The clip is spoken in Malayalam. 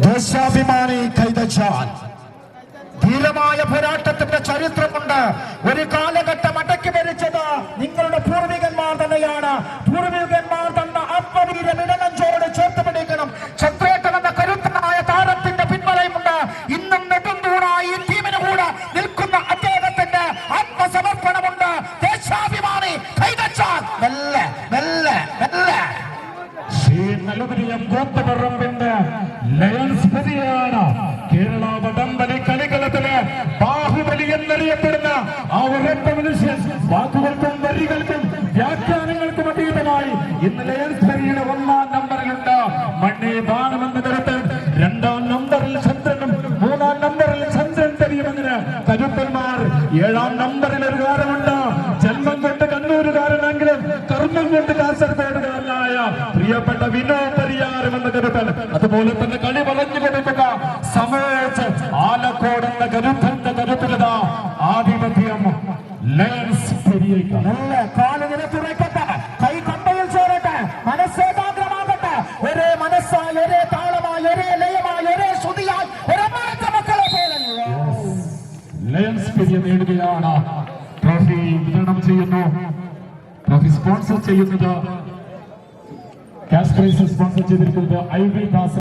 ദേശാഭിമാനി കൈതച്ചാൽ ധീരമായ പോരാട്ടത്തിന്റെ ചരിത്രമുണ്ട്. ഒരു കാലഘട്ടം അടക്കി ഭരിച്ചത് നിങ്ങളുടെ പൂർവികന്മാർ തന്നെയാണ്. പൂർവികന്മാർ തന്ന ആത്മവീര്യം ഇടനെഞ്ചോട് ചേർത്ത് പിടിക്കണം. ക്ഷത്രേട്ടൻ എന്ന കരുത്തനായ താരത്തിന്റെ പിന്മലയുമുണ്ട്. ഇന്നും നെടുന്തൂണായി ഈ ടീമിന് കൂടെ നിൽക്കുന്ന അദ്ദേഹത്തിന്റെ ആത്മസമർപ്പണമുണ്ട്. ദേശാഭിമാനി കൈതച്ചാൽ മെല്ലെ മെല്ലെ മെല്ലെ കൂത്തുപറമ്പിന്റെ ലയൺസ് പ്രതിയാണ്. കേരള വടംവലി കളികളത്തില് ബാഹുബലി എന്നറിയപ്പെടുന്ന ആ ഒരൊറ്റ മനുഷ്യൻ വാക്കുകൾക്കും വരികൾക്കും വ്യാഖ്യാനങ്ങൾക്കും അതീതമായി ഇന്ന് ലയൺസ് പ്രതിയുടെ 1-ാം നമ്പറിലുണ്ട്. മണ്ണേ ബാണമെന്ന് കരുത്ത് 2-ാം നമ്പറിൽ ചന്ദ്രനും 3-ാം നമ്പറിൽ ചന്ദ്രൻ തെരിയുമെന്ന് കരുത്തന്മാർ. 7-ാം നമ്പറിൽ ഒരു കാരമുണ്ട്. ജന്മം കൊണ്ട് കണ്ണൂരുകാരനെങ്കിലും കർമ്മം കൊണ്ട് കാസർഗോഡുകാരനായ പ്രിയപ്പെട്ട വിനോദ് പരിയാരം എന്ന കരുത്തൻ. അതുപോലെ തന്നെ കളി വളഞ്ഞു കൊടുക്കുക സമോച്ച് ആലക്കോട് എന്ന കരുത്തന്റെ കരുത്തലത ആധിപത്യം ലയൺസ് പെരിയേക്ക്. നല്ല കാലുകളെ തുറക്കട്ടെ, കൈ കമ്പയിൽ ചേരട്ടെ, മനസ്സേകാഗ്രമാകട്ടെ. ഒരേ മനസ്സായി, ഒരേ താളമായി, ഒരേ ലയമായി, ഒരേ ശ്രുതിയായി, ഒരേ മക്കളെ പോലെ ലയൺസ് പെരിയ നേടുകയാണ്. ട്രോഫി വിതരണം ചെയ്യുന്നു. ട്രോഫി സ്പോൺസർ ചെയ്യുന്നത് ക്യാഷ് പ്രൈസ് സ്പോൺസർ ചെയ്തിരിക്കുന്നത് ഐ വി ദാസ്.